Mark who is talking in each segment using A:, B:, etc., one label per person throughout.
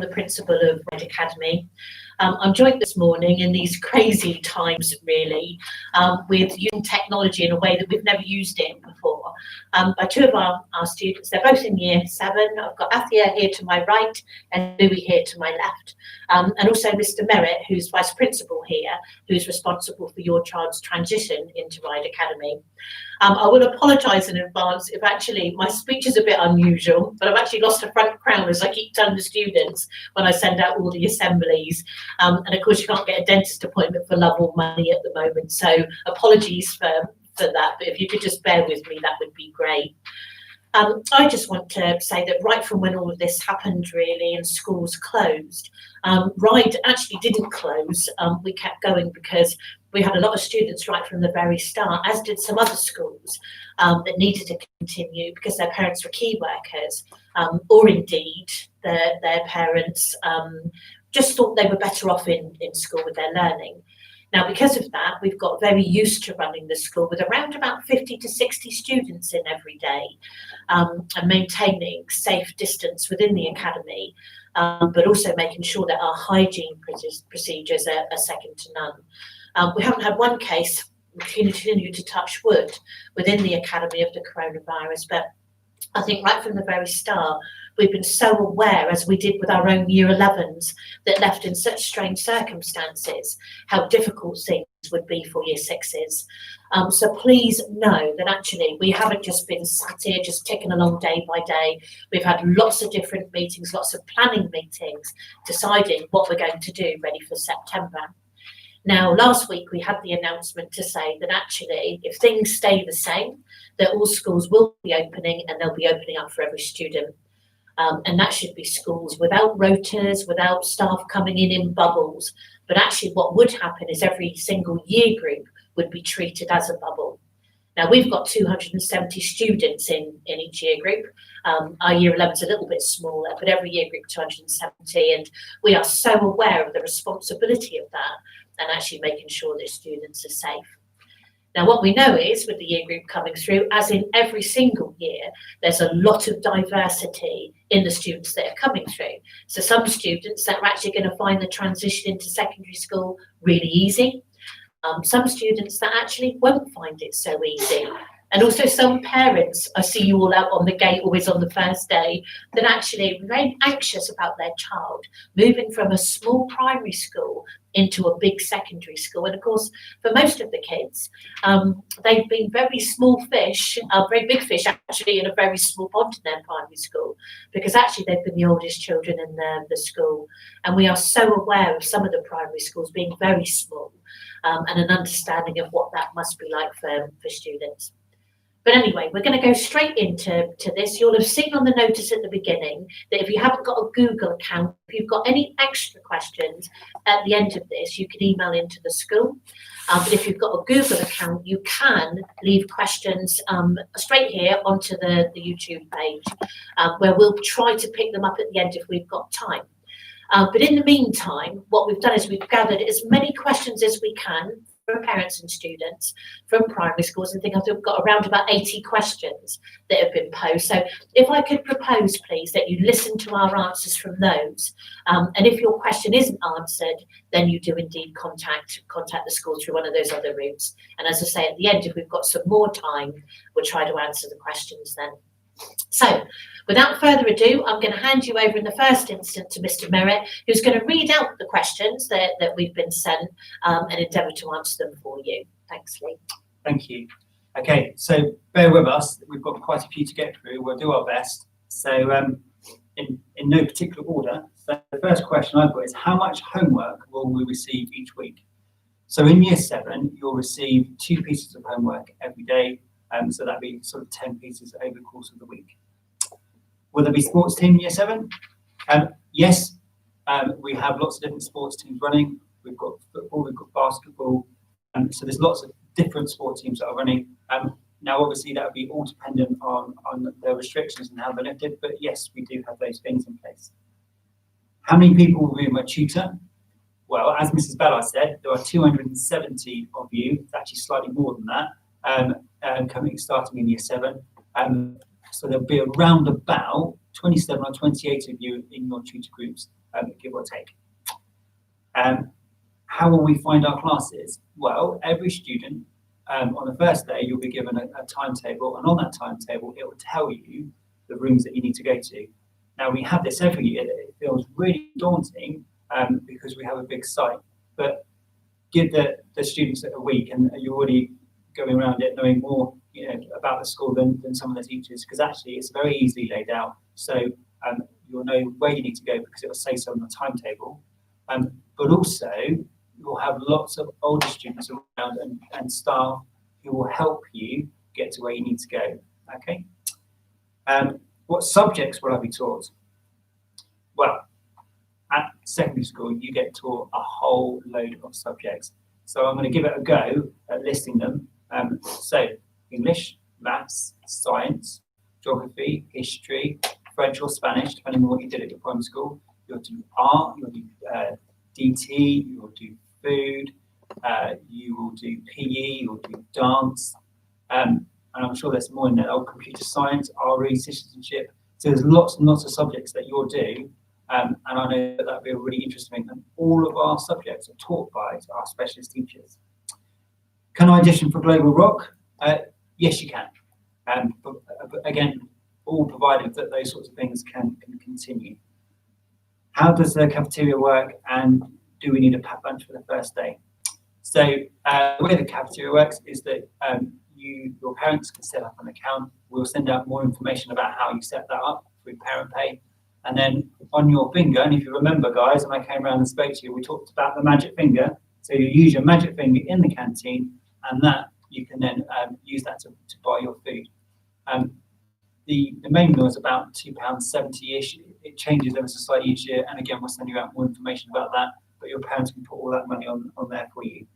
A: the principal of Ryde Academy. I'm joined this morning in these crazy times, really, with using technology in a way that we've never used it before, by two of our students. They're both in year 7. I've got Athia here to my right and Louis here to my left, and also Mr. Merritt, who's vice principal here, who's responsible for your child's transition into Ryde Academy. I will apologise in advance if actually my speech is a bit unusual, but I've actually lost a front crown, as I keep telling the students when I send out all the assemblies. And of course, you can't get a dentist appointment for love or money at the moment. So apologies for that, but if you could just bear with me, that would be great. I just want to say that right from when all of this happened, really, and schools closed, Ryde actually didn't close. We kept going because we had a lot of students right from the very start, as did some other schools that needed to continue because their parents were key workers, or indeed their parents just thought they were better off in school with their learning. Now, because of that, we've got very used to running the school with around about 50 to 60 students in every day, and maintaining safe distance within the academy, but also making sure that our hygiene procedures are second to none. We haven't had one case, we continue to touch wood, within the academy of the coronavirus, but I think right from the very start, we've been so aware, as we did with our own year 11s, that left in such strange circumstances, how difficult things would be for year 6s. So please know that actually we haven't just been sat here just ticking along day by day. We've had lots of different meetings, lots of planning meetings, deciding what we're going to do ready for September. Now, last week we had the announcement to say that actually, if things stay the same, that all schools will be opening and they'll be opening up for every student. And that should be schools without rotas, without staff coming in bubbles. But actually what would happen is every single year group would be treated as a bubble. Now, we've got 270 students in each year group. Our year 11 is a little bit smaller, but every year group 270. And we are so aware of the responsibility of that and actually making sure that students are safe. Now, what we know is with the year group coming through, as in every single year, there's a lot of diversity in the students that are coming through. So some students that are actually going to find the transition into secondary school really easy. Some students that actually won't find it so easy. And also some parents, I see you all out on the gate always on the first day, that actually are very anxious about their child moving from a small primary school into a big secondary school. And of course, for most of the kids, they've been very small fish, very big fish actually, in a very small pond in their primary school, because actually they've been the oldest children in the school. And we are so aware of some of the primary schools being very small, and an understanding of what that must be like for students. But anyway, we're going to go straight into this. You'll have seen on the notice at the beginning that if you haven't got a Google account, if you've got any extra questions at the end of this, you can email into the school. But if you've got a Google account, you can leave questions straight here onto the YouTube page, where we'll try to pick them up at the end if we've got time. But in the meantime, what we've done is we've gathered as many questions as we can from parents and students from primary schools, and I think I've got around about 80 questions that have been posed. So if I could propose, please, that you listen to our answers from those, and if your question isn't answered, then you do indeed contact the school through one of those other routes. And as I say, at the end, if we've got some more time, we'll try to answer the questions then. So, without further ado, I'm going to hand you over in the first instance to Mr. Merritt, who's going to read out the questions that we've been sent, and endeavour to answer them for you. Thanks, Lee.
B: Thank you. Okay, so bear with us. We've got quite a few to get through. We'll do our best. So, in no particular order. So the first question I've got is, how much homework will we receive each week? So in year 7, you'll receive 2 pieces of homework every day. So that'd be sort of 10 pieces over the course of the week. Will there be sports team in year 7? Yes, we have lots of different sports teams running. We've got football, we've got basketball, so there's lots of different sports teams that are running. Now, obviously, that would be all dependent on the restrictions and how they're lifted, but yes, we do have those things in place. How many people will be my tutor? Well, as Mrs. Ballard said, there are 270 of you. It's actually slightly more than that. Starting in year 7, so there'll be around about 27 or 28 of you in your tutor groups, give or take. How will we find our classes? Well, every student, on the first day, you'll be given a timetable, and on that timetable, it will tell you the rooms that you need to go to. Now, we have this every year. It feels really daunting because we have a big site, but give the students a week, and you're already going around it knowing more, about the school than some of the teachers, because actually it's very easily laid out. So you'll know where you need to go because it will say so on the timetable. But also you'll have lots of older students around and staff who will help you get to where you need to go. Okay. What subjects will I be taught? Well, at secondary school, you get taught a whole load of subjects. So I'm going to give it a go at listing them. So English, maths, science, geography, history, French or Spanish, depending on what you did at your primary school. You'll do art, you'll do DT, you'll do food, you will do PE, you'll do dance. And I'm sure there's more in there. Oh, computer science, RE, citizenship. So there's lots and lots of subjects that you'll do. And I know that would be really interesting. And all of our subjects are taught by our specialist teachers. Can I audition for Global Rock? Yes, you can. But again, all provided that those sorts of things can continue. How does the cafeteria work, and do we need a packed lunch for the first day? So the way the cafeteria works is that your parents can set up an account. We'll send out more information about how you set that up through Parent Pay. And then on your finger, and if you remember, guys, when I came around and spoke to you, we talked about the magic finger. So you use your magic finger in the canteen, and that you can then use that to buy your food. The main meal is about £2.70-ish. It changes ever so slightly each year, and again, we'll send you out more information about that, but your parents can put all that money on there for you.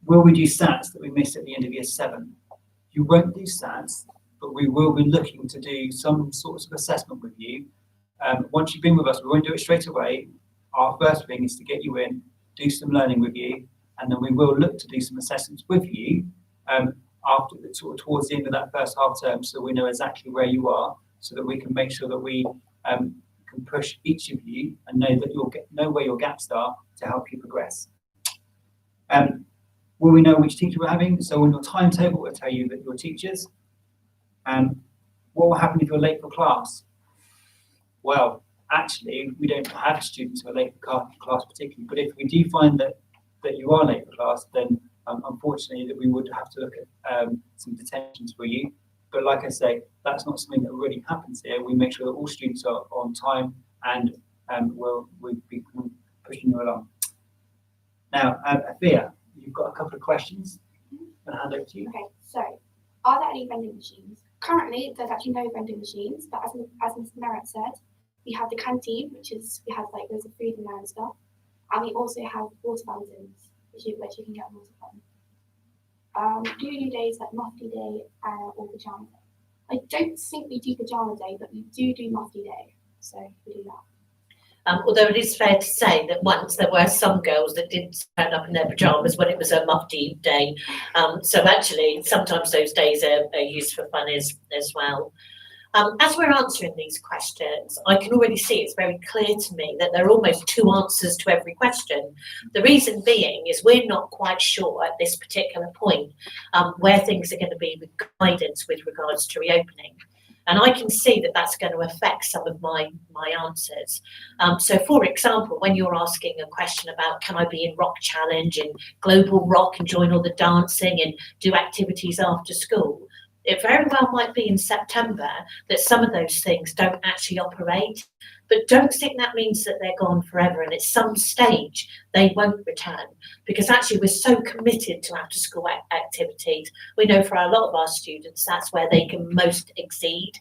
B: Will we do SATs that we missed at the end of year 7? You won't do SATs, but we will be looking to do some sorts of assessment with you. Once you've been with us, we won't do it straight away. Our first thing is to get you in, do some learning with you, and then we will look to do some assessments with you after towards the end of that first half term, so we know exactly where you are, so that we can make sure that we can push each of you and know that know where your gaps are to help you progress. Will we know which teacher we're having? So on your timetable, we'll tell you that your teachers. What will happen if you're late for class? Well, actually, we don't have students who are late for class particularly, but if we do find that you are late for class, then unfortunately that we would have to look at some detentions for you. But like I say, that's not something that really happens here. We make sure that all students are on time, and we'll be pushing you along. Now, Afia, you've got a couple of questions. I'll hand over to you.
C: Okay, so are there any vending machines? Currently, there's actually no vending machines, but as Mr. Merritt said, we have the canteen, we have like loads of food in there and stuff, and we also have water fountains, which you can get water from. Do you do days like Mufti Day or Pajama Day? I don't think we do Pajama Day, but we do Mufti Day, so we do that.
A: Although it is fair to say that once there were some girls that did stand up in their pyjamas when it was a mufti day. So actually, sometimes those days are used for fun as well. As we're answering these questions, I can already see it's very clear to me that there are almost two answers to every question. The reason being is we're not quite sure at this particular point where things are going to be with guidance with regards to reopening. And I can see that that's going to affect some of my answers. So, for example, when you're asking a question about can I be in Rock Challenge and Global Rock and join all the dancing and do activities after school, it very well might be in September that some of those things don't actually operate. But don't think that means that they're gone forever, and at some stage they won't return, because actually we're so committed to after school activities. We know for a lot of our students that's where they can most exceed.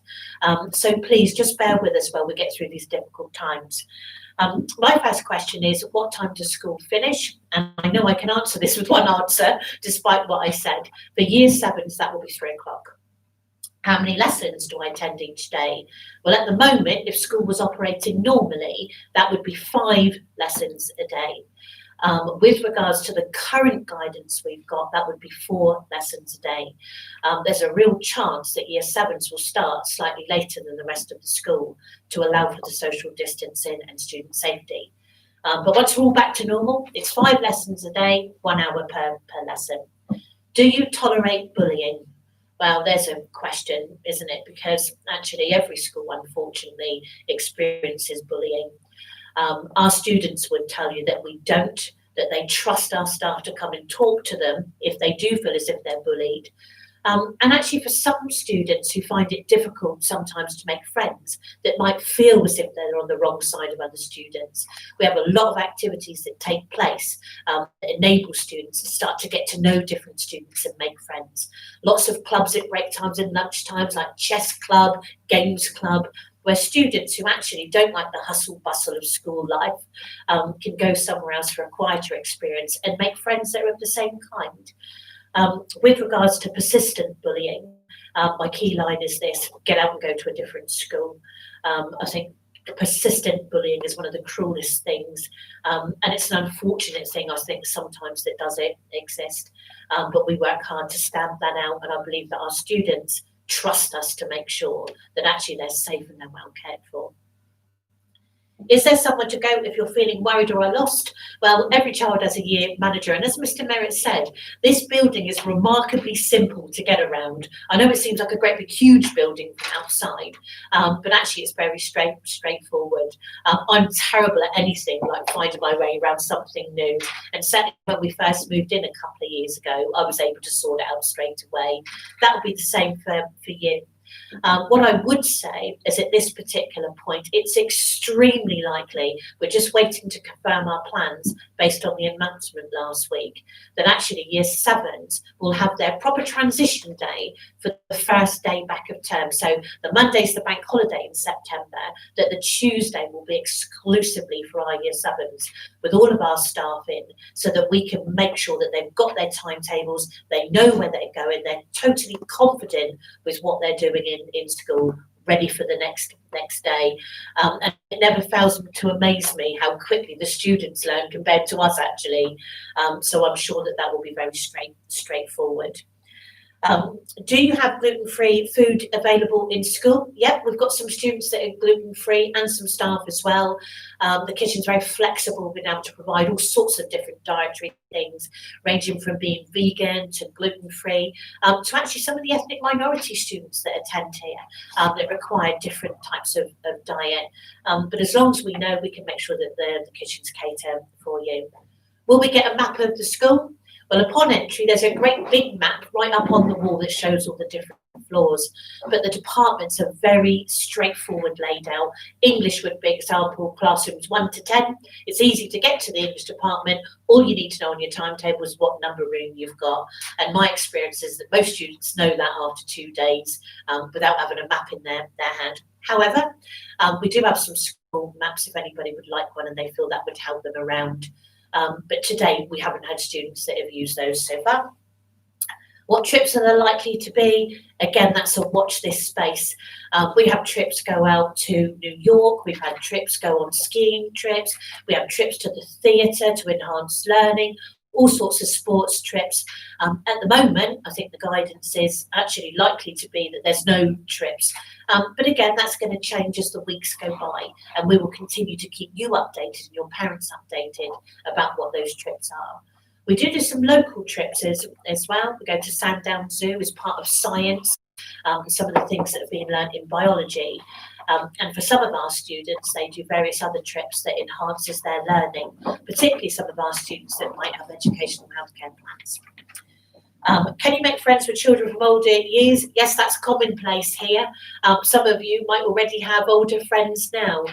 A: So please just bear with us while we get through these difficult times. My first question is, what time does school finish? And I know I can answer this with one answer, despite what I said. For year 7s, that will be 3 o'clock. How many lessons do I attend each day? Well, at the moment, if school was operating normally, that would be 5 lessons a day. With regards to the current guidance we've got, that would be 4 lessons a day. There's a real chance that year 7s will start slightly later than the rest of the school to allow for the social distancing and student safety. But once we're all back to normal, it's 5 lessons a day, 1 hour per lesson. Do you tolerate bullying? Well, there's a question, isn't it? Because actually every school, unfortunately, experiences bullying. Our students would tell you that we don't, that they trust our staff to come and talk to them if they do feel as if they're bullied. And actually for some students who find it difficult sometimes to make friends, that might feel as if they're on the wrong side of other students, we have a lot of activities that take place that enable students to start to get to know different students and make friends. Lots of clubs at break times and lunch times, like chess club, games club, where students who actually don't like the hustle bustle of school life can go somewhere else for a quieter experience and make friends that are of the same kind. With regards to persistent bullying, my key line is this: get out and go to a different school. I think persistent bullying is one of the cruelest things, and it's an unfortunate thing, I think, sometimes that does exist. But we work hard to stamp that out, and I believe that our students trust us to make sure that actually they're safe and they're well cared for. Is there somewhere to go if you're feeling worried or lost? Well, every child has a year manager, and as Mr. Merritt said, this building is remarkably simple to get around. I know it seems like a great big huge building from outside, but actually it's very straightforward. I'm terrible at anything like finding my way around something new, and certainly when we first moved in a couple of years ago, I was able to sort it out straight away. That would be the same for you. What I would say is at this particular point, it's extremely likely, we're just waiting to confirm our plans based on the announcement last week, that actually year 7s will have their proper transition day for the first day back of term. So the Monday's the bank holiday in September, that the Tuesday will be exclusively for our year 7s with all of our staff in, so that we can make sure that they've got their timetables, they know where they're going, they're totally confident with what they're doing in school, ready for the next day. And it never fails to amaze me how quickly the students learn compared to us, actually. So I'm sure that will be very straightforward. Do you have gluten-free food available in school? Yep, we've got some students that are gluten-free and some staff as well. The kitchen's very flexible, being able to provide all sorts of different dietary things, ranging from being vegan to gluten-free, to actually some of the ethnic minority students that attend here that require different types of diet. But as long as we know, we can make sure that the kitchen's catered for you. Will we get a map of the school? Well, upon entry, there's a great big map right up on the wall that shows all the different floors, but the departments are very straightforward laid out. English would be example, classrooms 1 to 10. It's easy to get to the English department. All you need to know on your timetable is what number room you've got. And my experience is that most students know that after 2 days without having a map in their hand. However, we do have some school maps if anybody would like one and they feel that would help them around. But today we haven't had students that have used those so far. What trips are there likely to be? Again, that's a watch this space. We have trips go out to New York. We've had trips go on skiing trips. We have trips to the theatre to enhance learning, all sorts of sports trips. At the moment, I think the guidance is actually likely to be that there's no trips. But again, that's going to change as the weeks go by, and we will continue to keep you updated and your parents updated about what those trips are. We do some local trips as well. We go to Sandown Zoo as part of science, some of the things that have been learned in biology. And for some of our students, they do various other trips that enhances their learning, particularly some of our students that might have educational healthcare plans. Can you make friends with children from older years? Yes, that's commonplace here. Some of you might already have older friends now.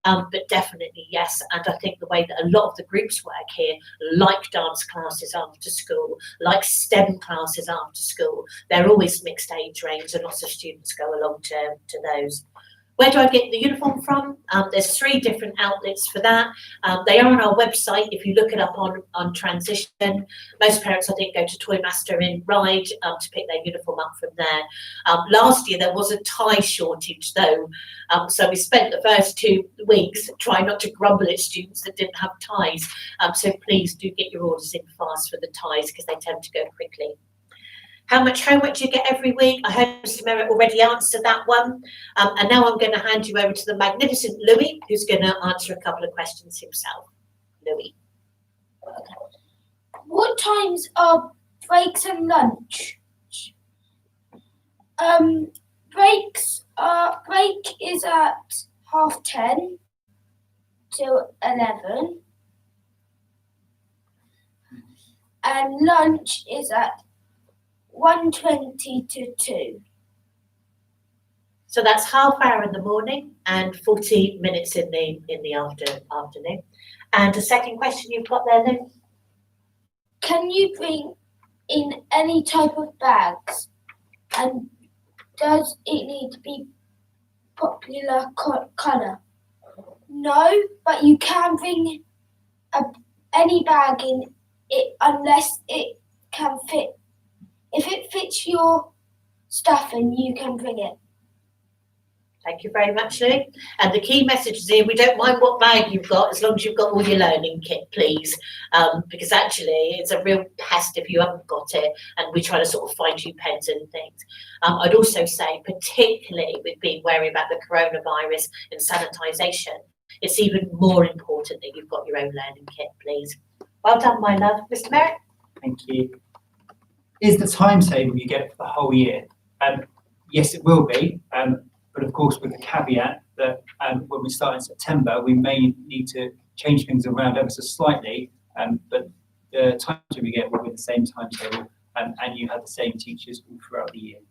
A: But definitely yes, and I think the way that a lot of the groups work here, like dance classes after school, like STEM classes after school, they're always mixed age range and lots of students go along to those. Where do I get the uniform from? There's 3 different outlets for that. They are on our website. If you look it up on transition, most parents I think go to Toymaster in Ryde to pick their uniform up from there. Last year there was a tie shortage though, so we spent the first 2 weeks trying not to grumble at students that didn't have ties. So please do get your orders in fast for the ties because they tend to go quickly. How much homework do you get every week? I heard Mr. Merritt already answered that one. And now I'm going to hand you over to the magnificent Louis, who's going to answer a couple of questions himself. Louis.
D: What times are breaks and lunch? Break is at 10:30 till 11. And lunch is at 1:20 to 2.
A: So that's half hour in the morning and 40 minutes in the afternoon. And the second question you've got there, Lou?
D: Can you bring in any type of bags? And does it need to be popular colour? No, but you can bring any bag in it unless it can fit. If it fits your stuff, and you can bring it.
A: Thank you very much, Louis. And the key message is here, we don't mind what bag you've got as long as you've got all your learning kit, please. Because actually it's a real pest if you haven't got it and we try to sort of find you pens and things. I'd also say, particularly with being wary about the coronavirus and sanitisation, it's even more important that you've got your own learning kit, please. Well done, my love. Mr. Merritt?
B: Thank you. Is the timetable you get for the whole year? Yes, it will be, but of course with the caveat that when we start in September, we may need to change things around ever so slightly, but the timetable we get will be the same timetable, and you have the same teachers all throughout the year.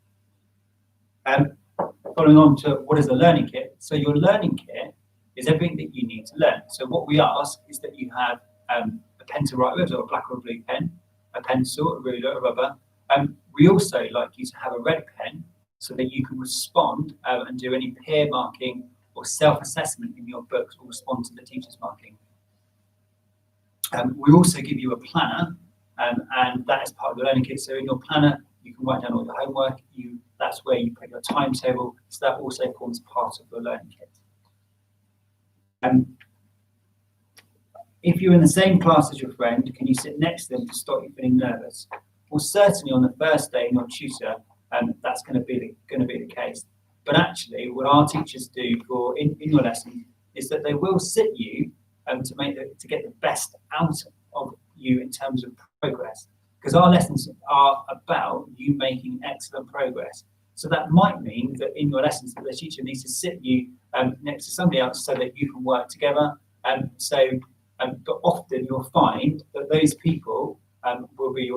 B: Following on to what is a learning kit? So your learning kit is everything that you need to learn. So what we ask is that you have a pen to write with, or a black or blue pen, a pencil, a ruler, a rubber. We also like you to have a red pen so that you can respond and do any peer marking or self-assessment in your books, or respond to the teacher's marking. We also give you a planner, and that is part of the learning kit. So in your planner, you can write down all your homework. That's where you put your timetable. So that also forms part of the learning kit. If you're in the same class as your friend, can you sit next to them to stop you feeling nervous? Well, certainly on the first day, your tutor, that's going to be the case. But actually, what our teachers do in your lesson is that they will sit you to get the best out of you in terms of progress. Because our lessons are about you making excellent progress. So that might mean that in your lessons, that the teacher needs to sit you next to somebody else so that you can work together. But often you'll find that those people will be,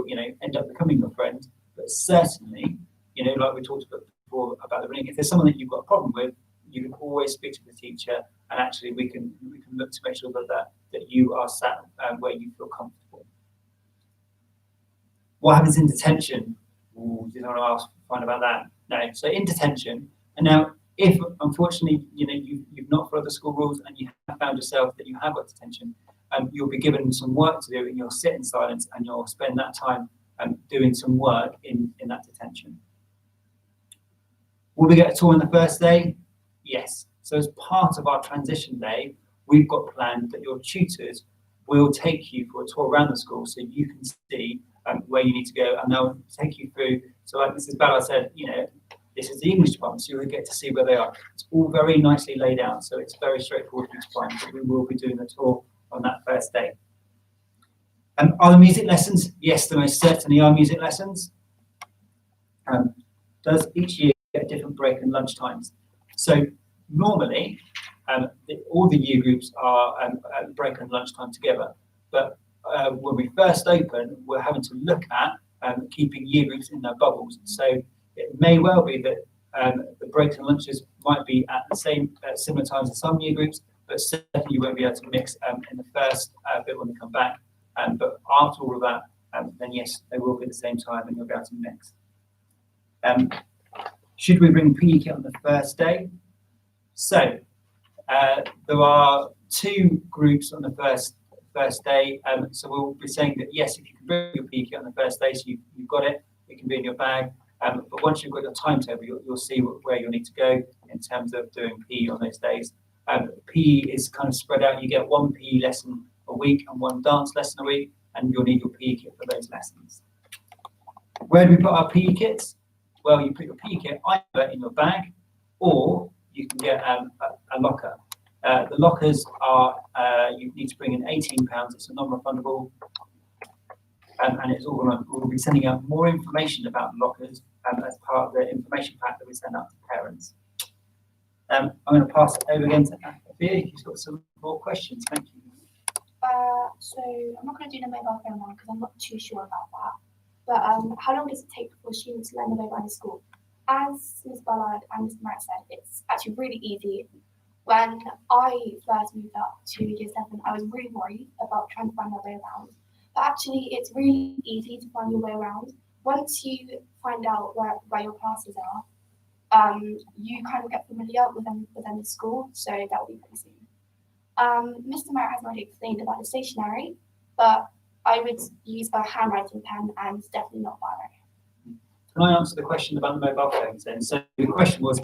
B: end up becoming your friend. But certainly, like we talked about before about the reading, if there's someone that you've got a problem with, you can always speak to the teacher, and actually we can look to make sure that you are sat where you feel comfortable. What happens in detention? Ooh, did I find about that? No. So in detention, and now if unfortunately you've not followed the school rules and you have found yourself that you have got detention, you'll be given some work to do, and you'll sit in silence and you'll spend that time doing some work in that detention. Will we get a tour on the first day? Yes. So as part of our transition day, we've got planned that your tutors will take you for a tour around the school so you can see where you need to go, and they'll take you through. So like Mrs. Ballard said, this is the English department, so you'll get to see where they are. It's all very nicely laid out, so it's very straightforward for you to find, but we will be doing a tour on that first day. Are the music lessons? Yes, there most certainly are music lessons. Does each year get a different break and lunch times? So normally, all the year groups are at break and lunchtime together, but when we first open, we're having to look at keeping year groups in their bubbles. So it may well be that the breaks and lunches might be at the similar times as some year groups, but certainly you won't be able to mix in the first bit when they come back. But after all of that, then yes, they will be at the same time and you'll be able to mix. Should we bring PE kit on the first day? So there are 2 groups on the first day. So we'll be saying that yes, if you can bring your PE kit on the first day, so you've got it, it can be in your bag. But once you've got your timetable, you'll see where you'll need to go in terms of doing PE on those days. PE is kind of spread out. You get 1 PE lesson a week and 1 dance lesson a week, and you'll need your PE kit for those lessons. Where do we put our PE kits? Well, you put your PE kit either in your bag, or you can get a locker. The lockers are, you need to bring in £18. It's a non-refundable, and it's all on. We'll be sending out more information about the lockers as part of the information pack that we send out to parents. I'm going to pass it over again to Afia. You've got some more questions. Thank you.
C: So I'm not going to do the mobile phone one because I'm not too sure about that. But how long does it take for students to learn the mobile in school? As Ms. Ballard and Mr. Merritt said, it's actually really easy. When I first moved up to year 7, I was really worried about trying to find my way around. But actually, it's really easy to find your way around. Once you find out where your classes are, you kind of get familiar with them in school, so that will be pretty soon. Mr. Merritt has already explained about the stationery, but I would use a handwriting pen and definitely not biro.
B: Can I answer the question about the mobile phones then? So the question was,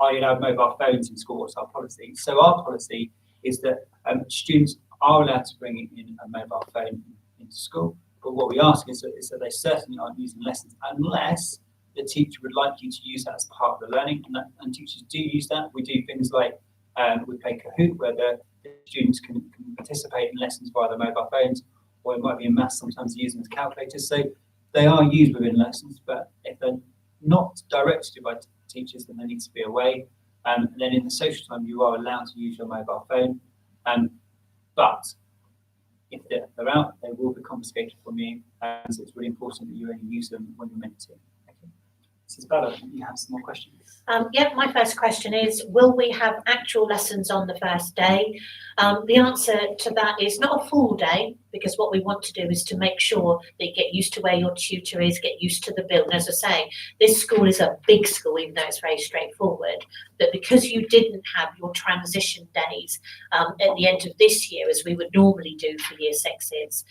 B: are you allowed mobile phones in school? What's our policy? So our policy is that students are allowed to bring in a mobile phone into school, but what we ask is that they certainly aren't using lessons unless the teacher would like you to use that as part of the learning, and teachers do use that. We do things like we play Kahoot, where the students can participate in lessons via their mobile phones, or it might be in maths, sometimes they use them as calculators. So they are used within lessons, but if they're not directed by teachers, then they need to be away. And then in the social time, you are allowed to use your mobile phone. But if they're out, they will be confiscated from you. And so it's really important that you only use them when you're meant to. Okay. Mrs. Ballard, you have some more questions?
A: Yeah, my first question is, will we have actual lessons on the first day? The answer to that is not a full day, because what we want to do is to make sure that you get used to where your tutor is, get used to the building. As I say, this school is a big school, even though it's very straightforward. But because you didn't have your transition days at the end of this year, as we would normally do for year 6s,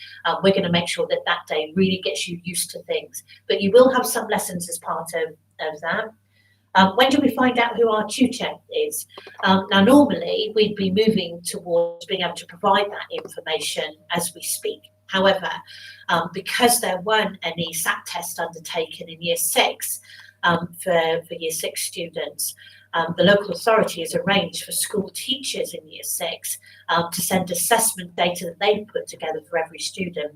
A: we're going to make sure that that day really gets you used to things. But you will have some lessons as part of that. When do we find out who our tutor is? Now, normally we'd be moving towards being able to provide that information as we speak. However, because there weren't any SAT tests undertaken in year 6 for year 6 students, the local authority has arranged for school teachers in year 6 to send assessment data that they've put together for every student.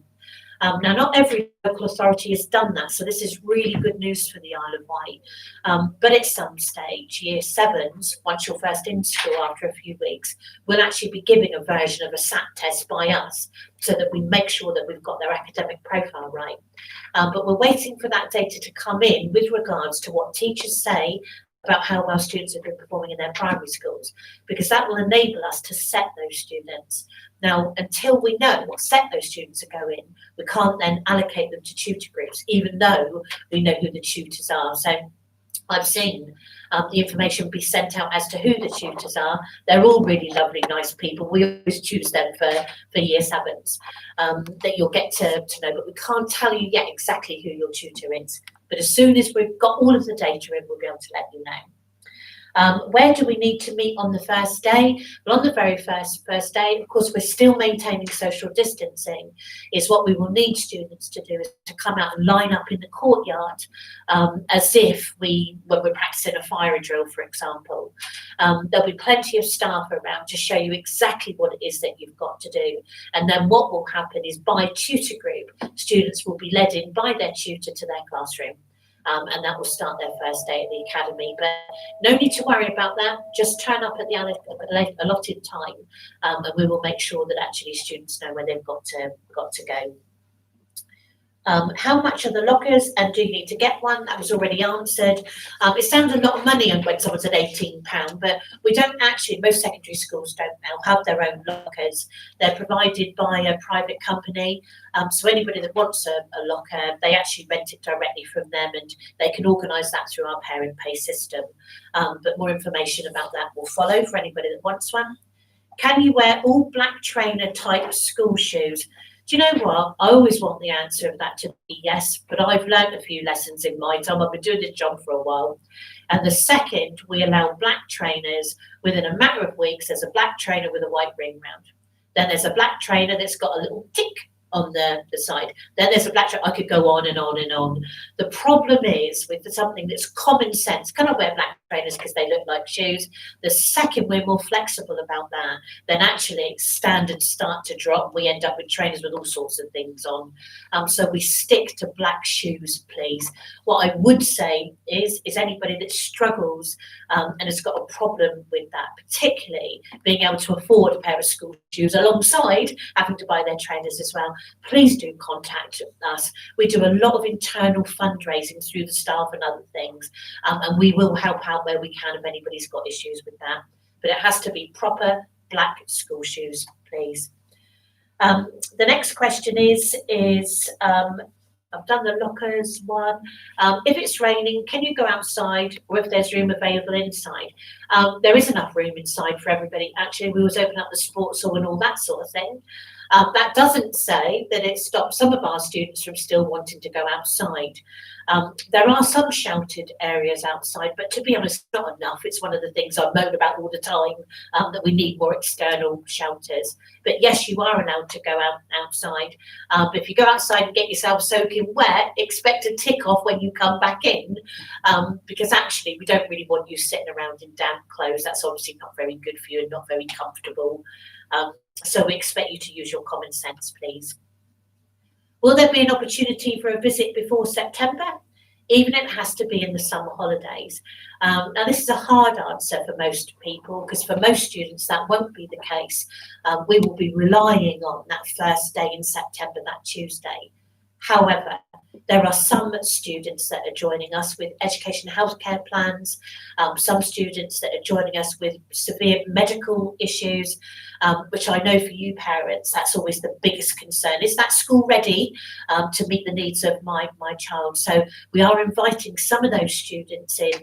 A: Now, not every local authority has done that, so this is really good news for the Isle of Wight. But at some stage, year 7s, once you're first in school after a few weeks, will actually be giving a version of a SAT test by us, so that we make sure that we've got their academic profile right. But we're waiting for that data to come in with regards to what teachers say about how well students have been performing in their primary schools, because that will enable us to set those students. Now, until we know what set those students are going, we can't then allocate them to tutor groups, even though we know who the tutors are. So I've seen the information be sent out as to who the tutors are. They're all really lovely, nice people. We always choose them for year 7s that you'll get to know, but we can't tell you yet exactly who your tutor is. But as soon as we've got all of the data in, we'll be able to let you know. Where do we need to meet on the first day? Well, on the very first day, of course, we're still maintaining social distancing. Is what we will need students to do is to come out and line up in the courtyard as if when we're practicing a fire drill, for example. There'll be plenty of staff around to show you exactly what it is that you've got to do. And then what will happen is, by tutor group, students will be led in by their tutor to their classroom. And that will start their first day at the academy. But no need to worry about that. Just turn up at the allotted time, and we will make sure that actually students know where they've got to go. How much are the lockers and do you need to get one? That was already answered. It sounds a lot of money when someone's at £18, but we don't actually, most secondary schools don't now have their own lockers. They're provided by a private company. So anybody that wants a locker, they actually rent it directly from them and they can organise that through our parent pay system. But more information about that will follow for anybody that wants one. Can you wear all black trainer type school shoes? Do you know what? I always want the answer of that to be yes, but I've learned a few lessons in my time. I've been doing this job for a while. And the second we allow black trainers, within a matter of weeks, there's a black trainer with a white ring round. Then there's a black trainer that's got a little tick on the side. Then there's a black trainer. I could go on and on and on. The problem is with something that's common sense. Can I wear black trainers because they look like shoes? The second we're more flexible about that, then actually standards start to drop. We end up with trainers with all sorts of things on. So we stick to black shoes, please. What I would say is anybody that struggles and has got a problem with that, particularly being able to afford a pair of school shoes alongside having to buy their trainers as well, please do contact us. We do a lot of internal fundraising through the staff and other things, and we will help out where we can if anybody's got issues with that. But it has to be proper black school shoes, please. The next question is I've done the lockers one. If it's raining, can you go outside, or if there's room available inside? There is enough room inside for everybody. Actually, we always open up the sports hall and all that sort of thing. That doesn't say that it stops some of our students from still wanting to go outside. There are some sheltered areas outside, but to be honest, not enough. It's one of the things I moan about all the time, that we need more external shelters. But yes, you are allowed to go outside. But if you go outside and get yourself soaking wet, expect a tick off when you come back in, because actually we don't really want you sitting around in damp clothes. That's obviously not very good for you and not very comfortable. So we expect you to use your common sense, please. Will there be an opportunity for a visit before September? Even if it has to be in the summer holidays. Now, this is a hard answer for most people, because for most students that won't be the case. We will be relying on that first day in September, that Tuesday. However, there are some students that are joining us with education and healthcare plans, some students that are joining us with severe medical issues, which I know for you parents, that's always the biggest concern. Is that school ready to meet the needs of my child? So we are inviting some of those students in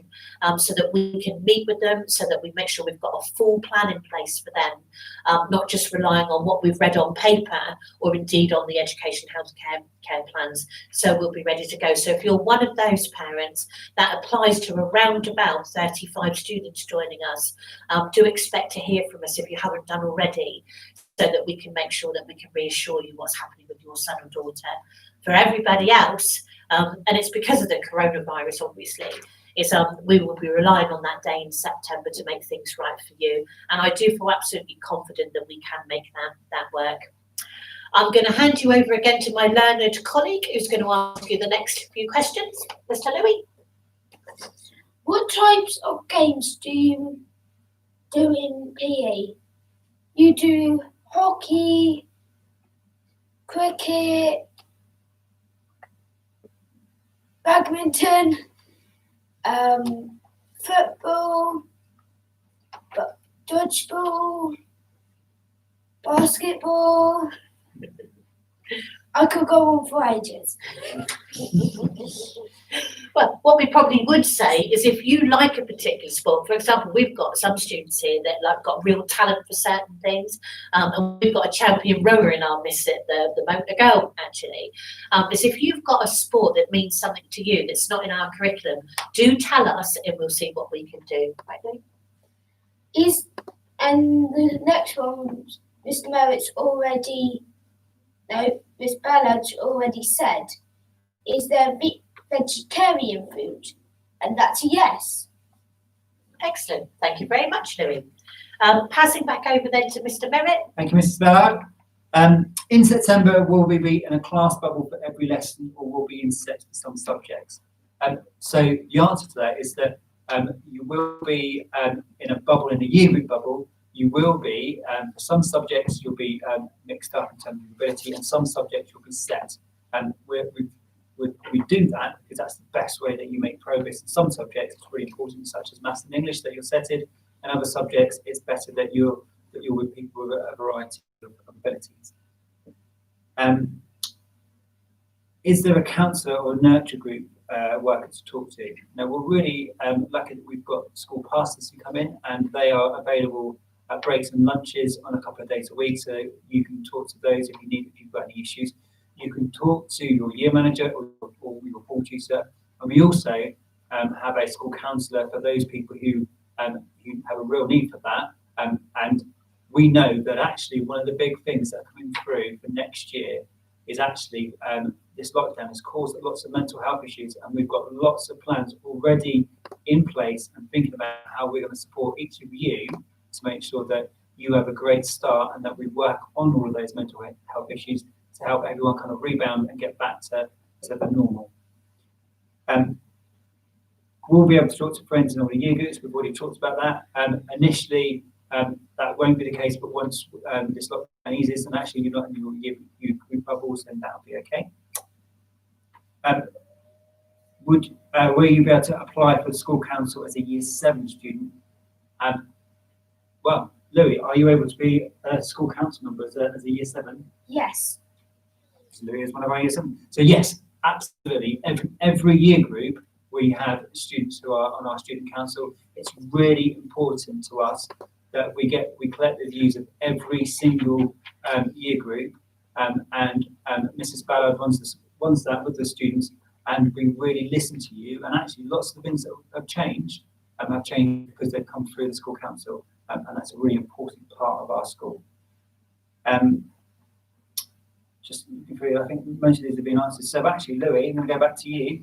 A: so that we can meet with them, so that we make sure we've got a full plan in place for them, not just relying on what we've read on paper or indeed on the education healthcare plans. So we'll be ready to go. So if you're one of those parents, that applies to around about 35 students joining us. Do expect to hear from us if you haven't done already, so that we can make sure that we can reassure you what's happening with your son or daughter. For everybody else, and it's because of the coronavirus, obviously, we will be relying on that day in September to make things right for you. And I do feel absolutely confident that we can make that work. I'm going to hand you over again to my learned colleague who's going to ask you the next few questions. Mr. Louis.
D: What types of games do you do in PE? You do hockey, cricket, badminton, football, dodgeball, basketball. I could go on for ages.
A: Well, what we probably would say is if you like a particular sport, for example, we've got some students here that got real talent for certain things, and we've got a champion rower in our midst, the motor girl, actually. Is if you've got a sport that means something to you that's not in our curriculum, do tell us and we'll see what we can do. Right, Lee?
D: And the next one, Mr. Merritt's already, no, Miss Ballard's already said, is there vegetarian food? And that's a yes.
A: Excellent. Thank you very much, Louis. Passing back over then to Mr. Merritt.
B: Thank you, Mrs. Ballard. In September, will we be in a class bubble for every lesson, or will be in sets for some subjects? So the answer to that is that you will be in a bubble, in a year group bubble. You will be, for some subjects, you'll be mixed up in terms of ability, and some subjects you'll be set. And we do that because that's the best way that you make progress in some subjects. It's really important, such as maths and English, that you're settled. In other subjects, it's better that you're with people with a variety of abilities. Is there a counsellor or nurture group worker to talk to? Now, we're really lucky that we've got school pastors who come in, and they are available at breaks and lunches on a couple of days a week, so you can talk to those if you've got any issues. You can talk to your year manager or your ball tutor, and we also have a school counsellor for those people who have a real need for that. And we know that actually one of the big things that are coming through for next year is actually this lockdown has caused lots of mental health issues, and we've got lots of plans already in place and thinking about how we're going to support each of you to make sure that you have a great start and that we work on all of those mental health issues to help everyone kind of rebound and get back to the normal. We'll be able to talk to friends in all the year groups. We've already talked about that. Initially, that won't be the case, but once this lockdown eases and actually you're not in your year group bubbles, then that'll be okay. Will you be able to apply for the school council as a year 7 student? Well, Louis, are you able to be a school council member as a year 7?
D: Yes.
B: So Louis is one of our year 7. So yes, absolutely. Every year group, we have students who are on our student council. It's really important to us that we collect the views of every single year group, and Mrs. Ballard runs that with the students, and we really listen to you. And actually, lots of the things that have changed because they've come through the school council, and that's a really important part of our school. Just looking through, I think most of these have been answered. So actually, Louis, I'm going to go back to you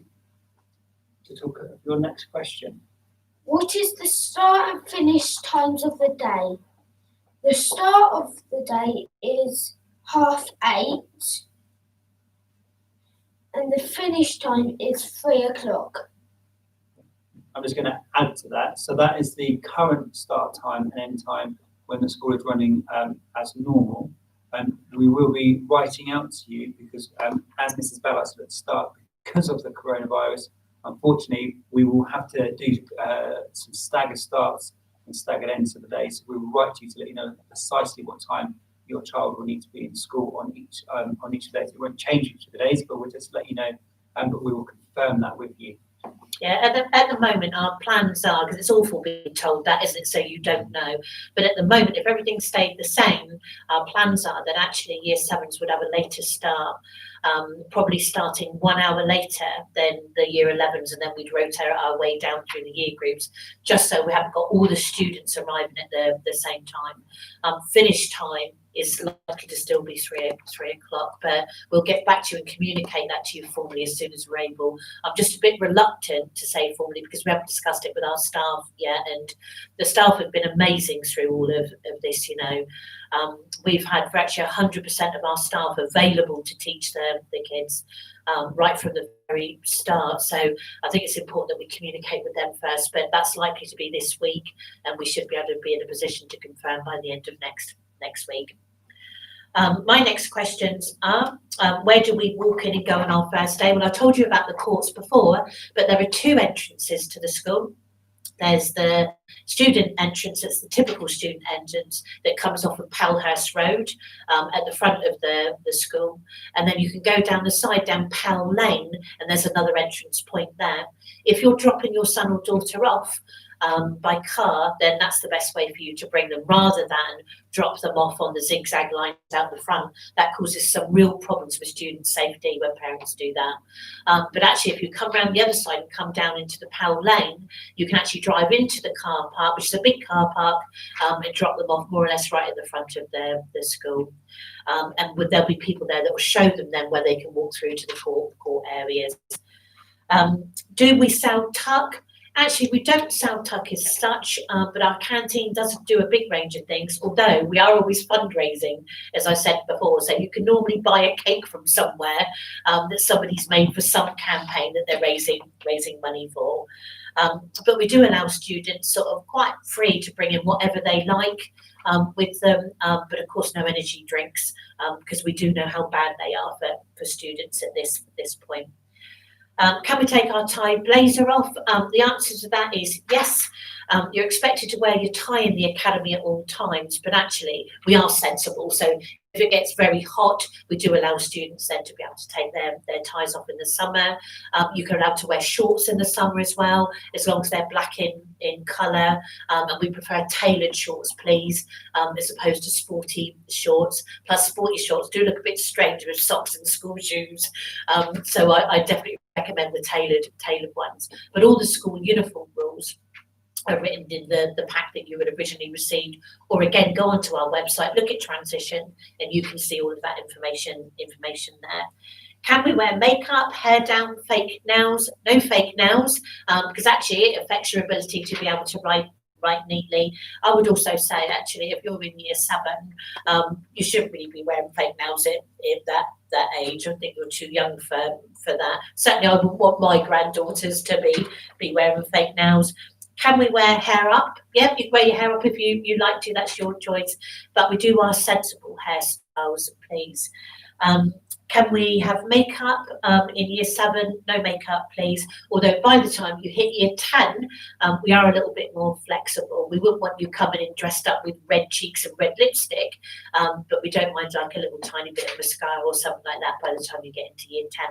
B: to talk about your next question.
D: What is the start and finish times of the day? The start of the day is 8:30, and the finish time is 3 o'clock.
B: I'm just going to add to that. So that is the current start time and end time when the school is running as normal. And we will be writing out to you because, as Mrs. Ballard said at the start, because of the coronavirus, unfortunately, we will have to do some staggered starts and staggered ends of the day. So we will write to you to let you know precisely what time your child will need to be in school on each of the days. It won't change each of the days, but we'll just let you know, but we will confirm that with you.
A: Yeah, at the moment, our plans are, because it's awful being told that, isn't it, so you don't know. But at the moment, if everything stayed the same, our plans are that actually year 7s would have a later start, probably starting 1 hour later than the year 11s, and then we'd rotate our way down through the year groups, just so we haven't got all the students arriving at the same time. Finish time is likely to still be 3 o'clock, but we'll get back to you and communicate that to you formally as soon as we're able. I'm just a bit reluctant to say formally because we haven't discussed it with our staff yet, and the staff have been amazing through all of this, you know. We've had for actually 100% of our staff available to teach the kids right from the very start. So I think it's important that we communicate with them first, but that's likely to be this week, and we should be able to be in a position to confirm by the end of next week. My next questions are, where do we walk in and go on our first day? Well, I told you about the courts before, but there are 2 entrances to the school. There's the student entrance, it's the typical student entrance that comes off of Pelhurst Road at the front of the school. And then you can go down the side, down Pell Lane, and there's another entrance point there. If you're dropping your son or daughter off by car, then that's the best way for you to bring them, rather than drop them off on the zigzag lines out the front. That causes some real problems with student safety when parents do that. But actually, if you come around the other side and come down into the Pell Lane, you can actually drive into the car park, which is a big car park, and drop them off more or less right at the front of the school. And there'll be people there that will show them then where they can walk through to the court areas. Do we sell tuck? Actually, we don't sell tuck as such, but our canteen does do a big range of things, although we are always fundraising, as I said before. So you can normally buy a cake from somewhere that somebody's made for some campaign that they're raising money for. But we do allow students sort of quite free to bring in whatever they like with them, but of course no energy drinks, because we do know how bad they are for students at this point. Can we take our tie blazer off? The answer to that is yes. You're expected to wear your tie in the academy at all times, but actually we are sensible. So if it gets very hot, we do allow students then to be able to take their ties off in the summer. You can allow to wear shorts in the summer as well, as long as they're black in colour. And we prefer tailored shorts, please, as opposed to sporty shorts. Plus, sporty shorts do look a bit strange with socks and school shoes. So I definitely recommend the tailored ones. But all the school uniform rules are written in the pack that you had originally received, or again go onto our website, look at transition, and you can see all of that information there. Can we wear makeup, hair down, fake nails? No fake nails, because actually it affects your ability to be able to write neatly. I would also say actually if you're in year 7, you shouldn't really be wearing fake nails at that age. I think you're too young for that. Certainly I wouldn't want my granddaughters to be wearing fake nails. Can we wear hair up? Yeah, you can wear your hair up if you like to, that's your choice. But we do ask sensible hairstyles, please. Can we have makeup in year 7? No makeup, please. Although by the time you hit year 10, we are a little bit more flexible. We wouldn't want you coming in dressed up with red cheeks and red lipstick, but we don't mind like a little tiny bit of mascara or something like that by the time you get into year 10.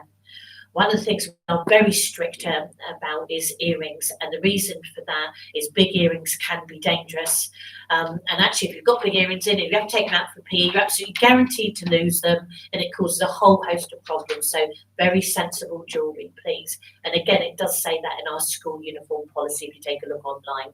A: One of the things we are very strict about is earrings, and the reason for that is big earrings can be dangerous. And actually, if you've got big earrings in, if you have to take them out for PE, you're absolutely guaranteed to lose them, and it causes a whole host of problems. So very sensible jewellery, please. And again, it does say that in our school uniform policy if you take a look online.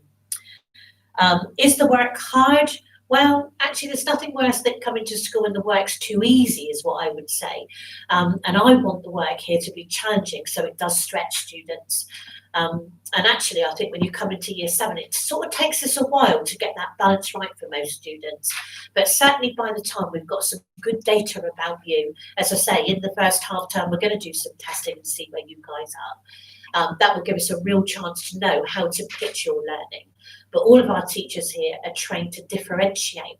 A: Is the work hard? Well, actually, there's nothing worse than coming to school and the work's too easy, is what I would say. And I want the work here to be challenging, so it does stretch students. And actually, I think when you come into year 7, it sort of takes us a while to get that balance right for most students. But certainly by the time we've got some good data about you, as I say, in the first half term, we're going to do some testing and see where you guys are. That will give us a real chance to know how to pitch your learning. But all of our teachers here are trained to differentiate,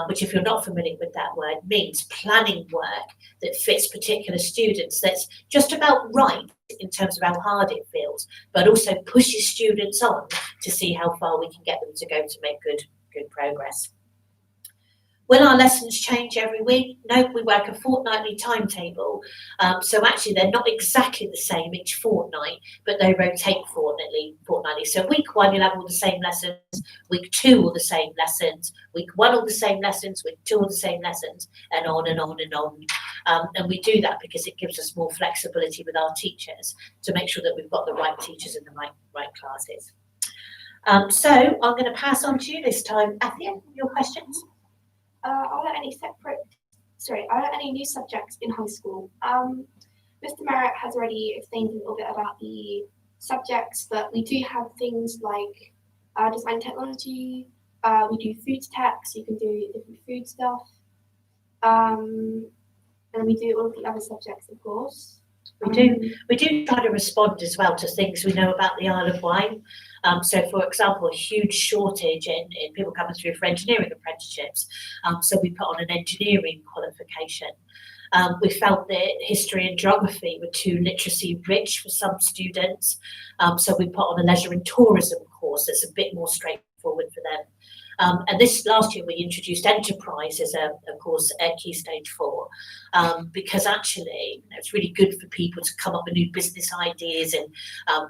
A: which if you're not familiar with that word, means planning work that fits particular students, that's just about right in terms of how hard it feels, but also pushes students on to see how far we can get them to go to make good progress. Will our lessons change every week? No, we work a fortnightly timetable. So actually they're not exactly the same each fortnight, but they rotate fortnightly. So week 1, you'll have all the same lessons. Week 2, all the same lessons. Week 1, all the same lessons. Week 2, all the same lessons, and on and on and on. And we do that because it gives us more flexibility with our teachers to make sure that we've got the right teachers in the right classes. So I'm going to pass on to you this time. Athia, your questions?
C: Are there any new subjects in high school? Mr. Merritt has already explained a little bit about the subjects, but we do have things like design technology, we do food tech, so you can do different food stuff, and we do all of the other subjects, of course.
A: We do try to respond as well to things we know about the Isle of Wight. So, for example, a huge shortage in people coming through for engineering apprenticeships. So we put on an engineering qualification. We felt that history and geography were too literacy rich for some students. So we put on a leisure and tourism course that's a bit more straightforward for them. And this last year we introduced enterprise as a course at Key Stage 4, because actually it's really good for people to come up with new business ideas and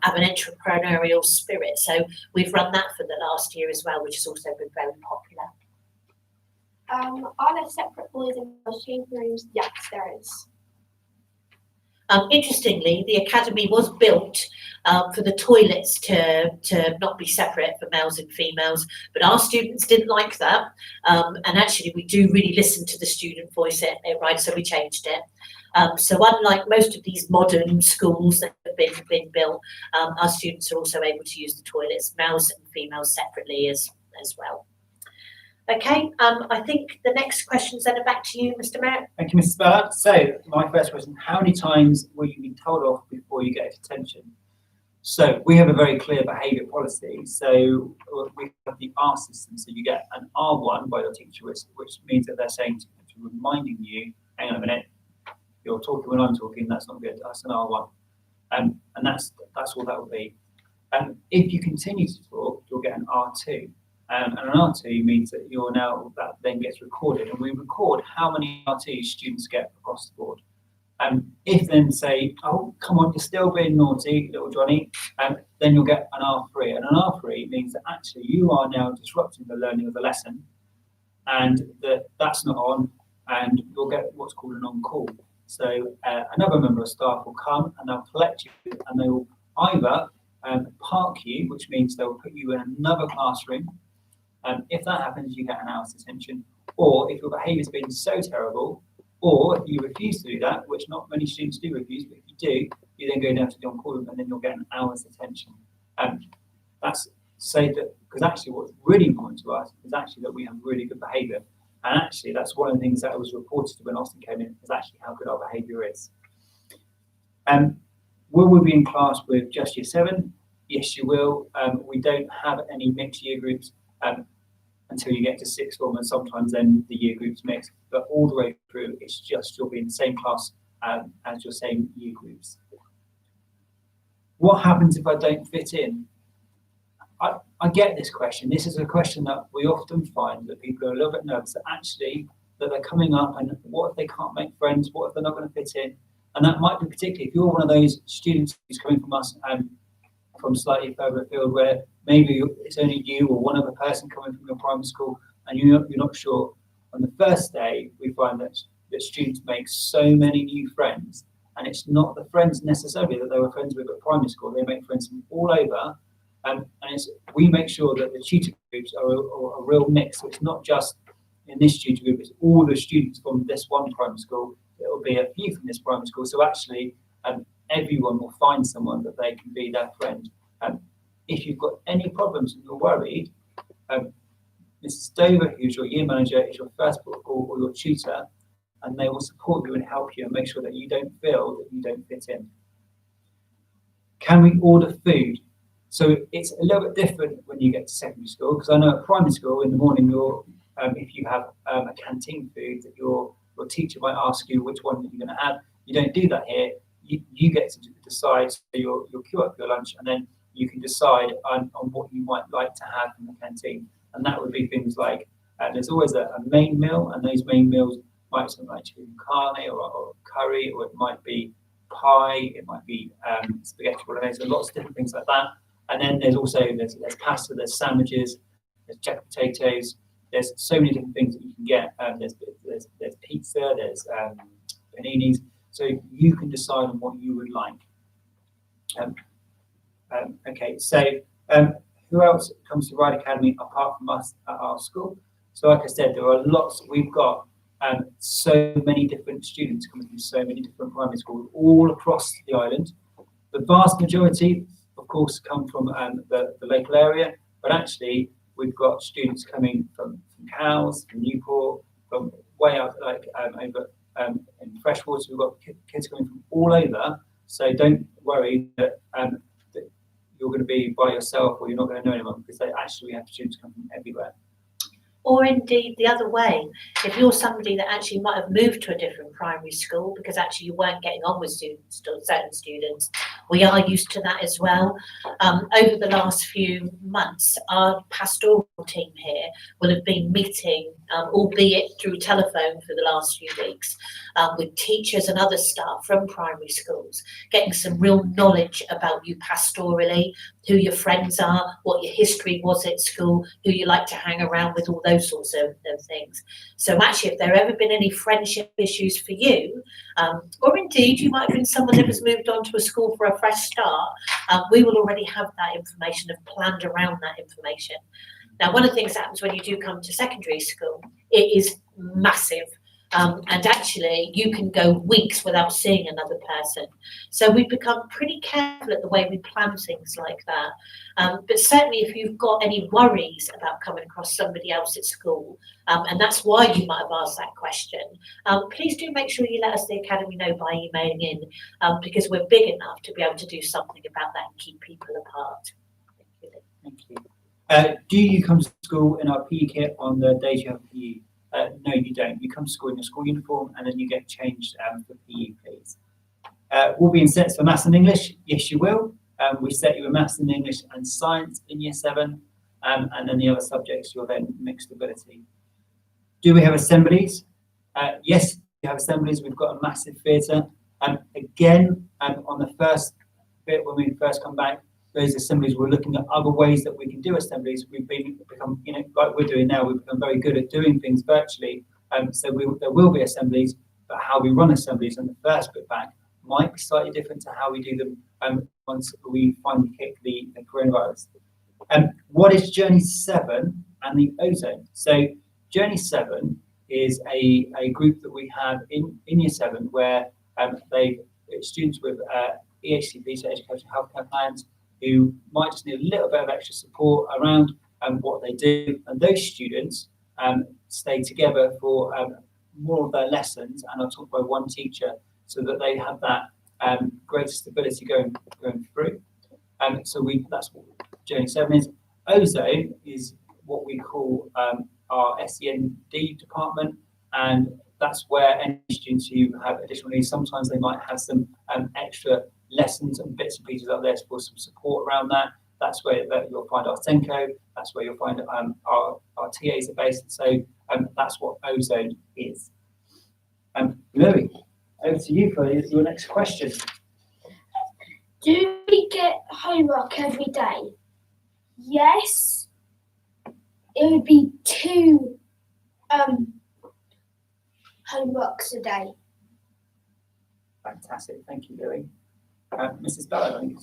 A: have an entrepreneurial spirit. So we've run that for the last year as well, which has also been very popular.
C: Are there separate boys and girls changing rooms? Yes, there is.
A: Interestingly, the academy was built for the toilets to not be separate for males and females, but our students didn't like that. And actually, we do really listen to the student voice at Ryde, so we changed it. So unlike most of these modern schools that have been built, our students are also able to use the toilets, males and females separately as well. Okay, I think the next questions then are back to you, Mr. Merritt.
B: Thank you, Mrs. Ballard. So, my first question, how many times will you be told off before you get detention? So we have a very clear behaviour policy. So we have the R system. So you get an R1 by your teacher, which means that they're saying to reminding you, hang on a minute, you're talking when I'm talking, that's not good. That's an R1. And that's all that will be. If you continue to talk, you'll get an R2. And an R2 means that that then gets recorded. And we record how many R2s students get across the board. If then say, oh, come on, you're still being naughty, little Johnny, then you'll get an R3. And an R3 means that actually you are now disrupting the learning of the lesson, and that's not on, and you'll get what's called an on-call. So another member of staff will come and they'll collect you, and they will either park you, which means they'll put you in another classroom. If that happens, you get an hour's detention. Or if your behaviour's been so terrible, or if you refuse to do that, which not many students do refuse, but if you do, you then go down to the on-call room and then you'll get an hour's detention. That's say that, because actually what's really important to us is actually that we have really good behaviour. And actually that's one of the things that was reported when Austin came in, is actually how good our behaviour is. Will we be in class with just year 7? Yes, you will. We don't have any mixed year groups until you get to sixth form, and sometimes then the year groups mix. But all the way through, it's just you'll be in the same class as your same year groups. What happens if I don't fit in? I get this question. This is a question that we often find that people are a little bit nervous that actually that they're coming up, and what if they can't make friends? What if they're not going to fit in? And that might be particularly if you're one of those students who's coming from us and from slightly further afield, where maybe it's only you or one other person coming from your primary school, and you're not sure. On the first day, we find that students make so many new friends, and it's not the friends necessarily that they were friends with at primary school. They make friends from all over, and we make sure that the tutor groups are a real mix. So it's not just in this tutor group; it's all the students from this one primary school. It will be a few from this primary school. So actually, everyone will find someone that they can be their friend. If you've got any problems and you're worried, Mrs. Dover, who's your year manager, is your first port of call, or your tutor, and they will support you and help you and make sure that you don't feel that you don't fit in. Can we order food? So it's a little bit different when you get to secondary school, because I know at primary school in the morning, if you have a canteen food, that your teacher might ask you which one you're going to have. You don't do that here. You get to decide. So you'll queue up your lunch, and then you can decide on what you might like to have in the canteen. And that would be things like, there's always a main meal, and those main meals might be something like chicken carne or curry, or it might be pie, it might be spaghetti bolognese, lots of different things like that. And then there's also, there's pasta, there's sandwiches, there's jacket potatoes, there's so many different things that you can get. There's pizza, there's paninis, so you can decide on what you would like. Okay, so who else comes to Ryde Academy apart from us at our school? So like I said, there are lots. We've got so many different students coming from so many different primary schools all across the island. The vast majority, of course, come from the local area, but actually we've got students coming from Cowes, from Newport, from way out like over in Freshwater. We've got kids coming from all over, so don't worry that you're going to be by yourself or you're not going to know anyone, because we have students coming from everywhere.
A: Or indeed the other way, if you're somebody that actually might have moved to a different primary school because actually you weren't getting on with students, certain students, we are used to that as well. Over the last few months, our pastoral team here will have been meeting, albeit through telephone for the last few weeks, with teachers and other staff from primary schools, getting some real knowledge about you pastorally, who your friends are, what your history was at school, who you like to hang around with, all those sorts of things. So actually, if there have ever been any friendship issues for you, or indeed you might have been someone that has moved on to a school for a fresh start, we will already have that information and planned around that information. Now, one of the things that happens when you do come to secondary school, it is massive. And actually you can go weeks without seeing another person. So we've become pretty careful at the way we plan things like that. But certainly if you've got any worries about coming across somebody else at school, and that's why you might have asked that question, please do make sure you let us, the Academy, know by emailing in, because we're big enough to be able to do something about that and keep people apart. Thank you.
B: Thank you. Do you come to school in our PE kit on the days you have PE? No, you don't. You come to school in your school uniform and then you get changed for PE, please. Will be in sets for maths and English? Yes, you will. We set you in maths and English and science in year 7, and then the other subjects you're then mixed ability. Do we have assemblies? Yes, we have assemblies. We've got a massive theatre. Again, on the first bit when we first come back, those assemblies, we're looking at other ways that we can do assemblies. We've become, like we're doing now, we've become very good at doing things virtually. So there will be assemblies, but how we run assemblies on the first bit back might be slightly different to how we do them once we finally kick the coronavirus. What is Journey 7 and the ozone? So Journey 7 is a group that we have in year 7 where students with EHCP, so educational healthcare plans, who might just need a little bit of extra support around what they do. And those students stay together for more of their lessons and are taught by one teacher so that they have that greater stability going through. So that's what Journey 7 is. Ozone is what we call our SEND department, and that's where any students who have additional needs, sometimes they might have some extra lessons and bits and pieces out there for some support around that. That's where you'll find our Senko, that's where you'll find our TAs are based. So that's what ozone is. Louis, over to you for your next question.
D: Do we get homework every day? Yes. It would be 2 homeworks a day.
B: Fantastic, thank you, Louis. Mrs. Bell, I think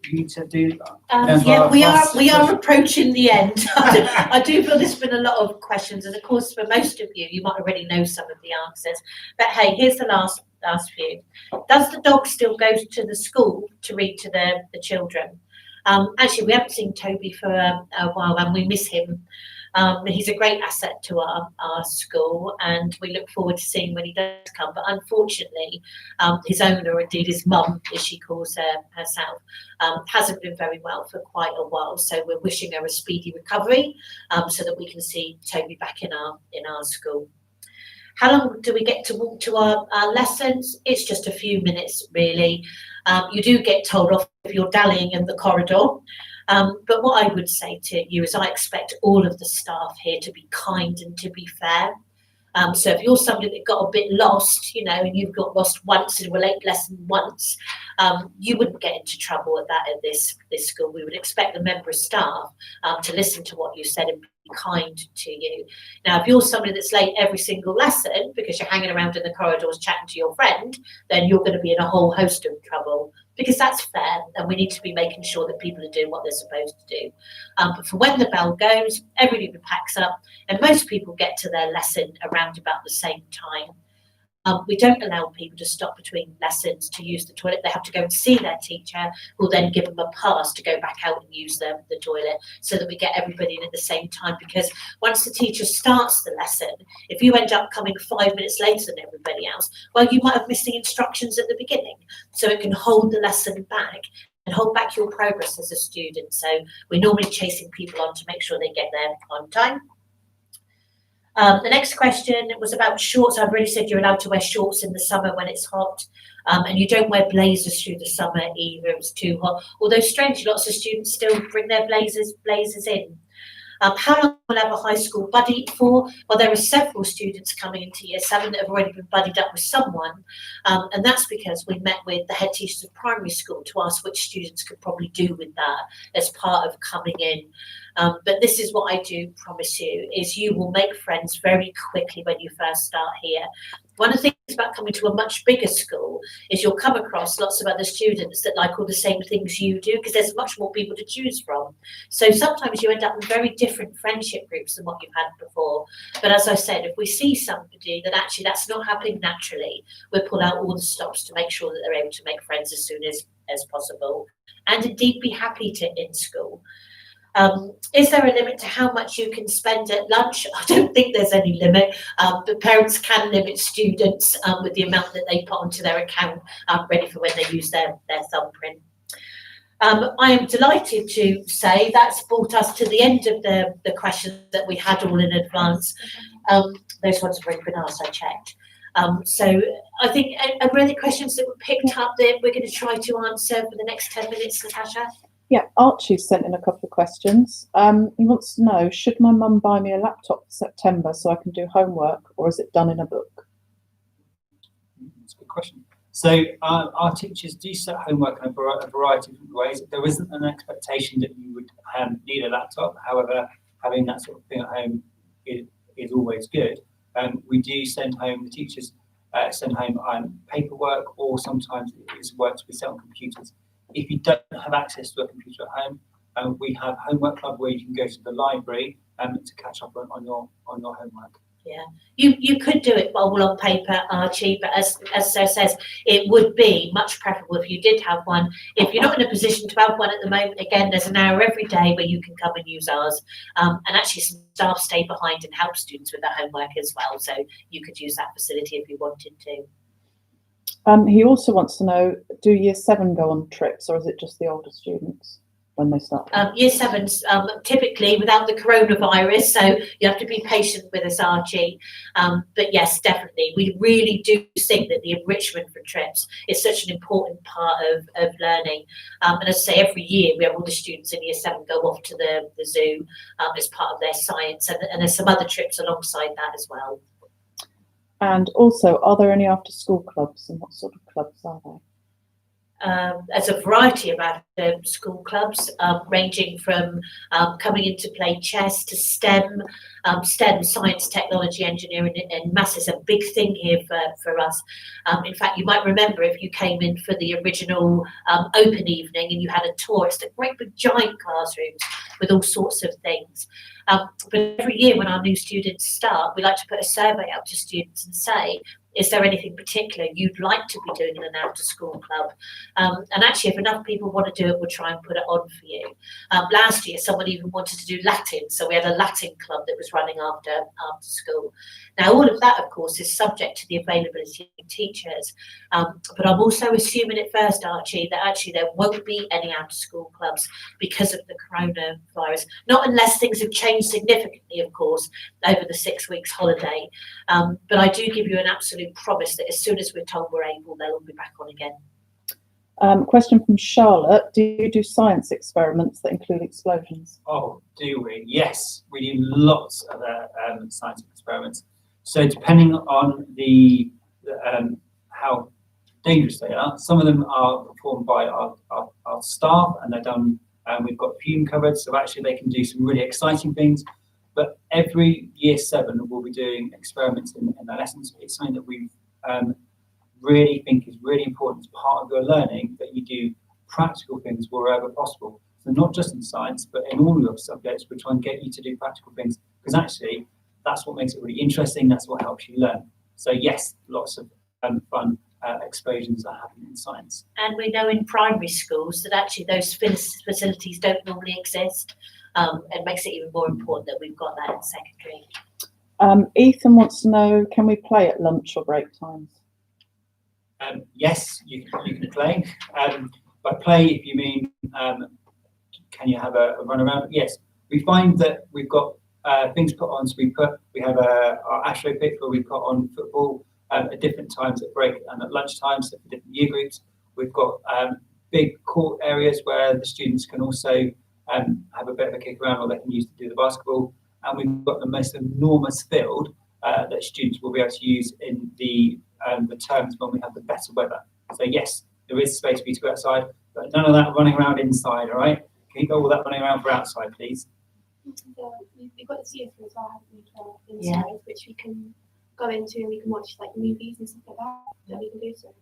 B: you need to do.
A: Yeah, we are approaching the end. I do feel there's been a lot of questions, and of course, for most of you, you might already know some of the answers. But hey, here's the last few. Does the dog still go to the school to read to the children? Actually, we haven't seen Toby for a while, and we miss him. He's a great asset to our school, and we look forward to seeing when he does come. But unfortunately, his owner, or indeed his mum, as she calls herself, hasn't been very well for quite a while. So we're wishing her a speedy recovery, so that we can see Toby back in our school. How long do we get to walk to our lessons? It's just a few minutes, really. You do get told off if you're dallying in the corridor. But what I would say to you is I expect all of the staff here to be kind and to be fair. So if you're somebody that got a bit lost, and you've got lost once in a late lesson once, you wouldn't get into trouble at this school. We would expect the member of staff to listen to what you said and be kind to you. Now, if you're somebody that's late every single lesson because you're hanging around in the corridors chatting to your friend, then you're going to be in a whole host of trouble, because that's fair, and we need to be making sure that people are doing what they're supposed to do. But for when the bell goes, everybody packs up, and most people get to their lesson around about the same time. We don't allow people to stop between lessons to use the toilet. They have to go and see their teacher, who will then give them a pass to go back out and use the toilet, so that we get everybody in at the same time. Because once the teacher starts the lesson, if you end up coming 5 minutes later than everybody else, well, you might have missed the instructions at the beginning. So it can hold the lesson back and hold back your progress as a student. So we're normally chasing people on to make sure they get there on time. The next question was about shorts. I've already said you're allowed to wear shorts in the summer when it's hot, and you don't wear blazers through the summer either. It was too hot. Although strangely, lots of students still bring their blazers in. How long will I have a high school buddy for? Well, there are several students coming into year 7 that have already been buddied up with someone, and that's because we met with the head teachers of primary school to ask which students could probably do with that as part of coming in. But this is what I do promise you, is you will make friends very quickly when you first start here. One of the things about coming to a much bigger school is you'll come across lots of other students that like all the same things you do, because there's much more people to choose from. So sometimes you end up in very different friendship groups than what you've had before. But as I said, if we see somebody that actually that's not happening naturally, we'll pull out all the stops to make sure that they're able to make friends as soon as possible, and indeed be happy to in school. Is there a limit to how much you can spend at lunch? I don't think there's any limit, but parents can limit students with the amount that they put onto their account ready for when they use their thumbprint. I am delighted to say that's brought us to the end of the questions that we had all in advance. Those ones have already been asked, I checked. So I think, are there any questions that were picked up that we're going to try to answer for the next 10 minutes, Natasha?
E: Yeah, Archie sent in a couple of questions. He wants to know, should my mum buy me a laptop for September so I can do homework, or is it done in a book?
B: That's a good question. So our teachers do set homework in a variety of different ways. There isn't an expectation that you would need a laptop. However, having that sort of thing at home is always good. We do send home, the teachers send home paperwork, or sometimes it's work to be set on computers. If you don't have access to a computer at home, we have Homework Club where you can go to the library to catch up on your homework.
A: Yeah, you could do it all on paper, Archie, but as Sarah says, it would be much preferable if you did have one. If you're not in a position to have one at the moment, again, there's an hour every day where you can come and use ours. And actually some staff stay behind and help students with their homework as well. So you could use that facility if you wanted to.
E: He also wants to know, do Year 7 go on trips, or is it just the older students when they start?
A: Year 7's typically without the coronavirus, so you have to be patient with us, Archie. But yes, definitely, we really do think that the enrichment for trips is such an important part of learning. And as I say, every year we have all the students in Year 7 go off to the zoo as part of their science, and there's some other trips alongside that as well.
E: And also, are there any after-school clubs, and what sort of clubs are they?
A: There's a variety of school clubs, ranging from coming in to play chess to STEM. STEM, science, technology, engineering, and maths is a big thing here for us. In fact, you might remember if you came in for the original open evening and you had a tour, it's the great big giant classrooms with all sorts of things. But every year when our new students start, we like to put a survey out to students and say, is there anything particular you'd like to be doing in an after-school club? And actually, if enough people want to do it, we'll try and put it on for you. Last year, someone even wanted to do Latin, so we had a Latin club that was running after school. Now, all of that, of course, is subject to the availability of teachers. But I'm also assuming at first, Archie, that actually there won't be any after-school clubs because of the coronavirus. Not unless things have changed significantly, of course, over the 6 weeks holiday. But I do give you an absolute promise that as soon as we're told we're able, they'll all be back on again.
E: Question from Charlotte. Do you do science experiments that include explosions?
B: Oh, do we? Yes, we do lots of science experiments. So depending on the how dangerous they are, some of them are performed by our staff, and they're done. We've got fume cupboards, so actually they can do some really exciting things. But every Year 7 we'll be doing experiments in their lessons. It's something that we really think is really important as part of your learning, that you do practical things wherever possible. So not just in science, but in all your subjects, we try and get you to do practical things, because actually that's what makes it really interesting. That's what helps you learn. So yes, lots of fun explosions that happen in science.
A: And we know in primary schools that actually those facilities don't normally exist. It makes it even more important that we've got that in secondary.
E: Ethan wants to know, can we play at lunch or break times?
B: Yes, you can play. By play, if you mean, can you have a run around? Yes, we find that we've got things put on. So we have our Astro pitch where we put on football at different times at break and at lunchtime, so for different year groups. We've got big court areas where the students can also have a bit of a kick around, or they can use to do the basketball. And we've got the most enormous field that students will be able to use in the terms when we have the better weather. So yes, there is space for you to go outside, but none of that running around inside, all right? Keep all that running around for outside, please.
C: We've got the theatre as well, haven't we, for
A: Yeah.
C: inside, which we can go into and we can watch like movies and stuff like that. We can do so.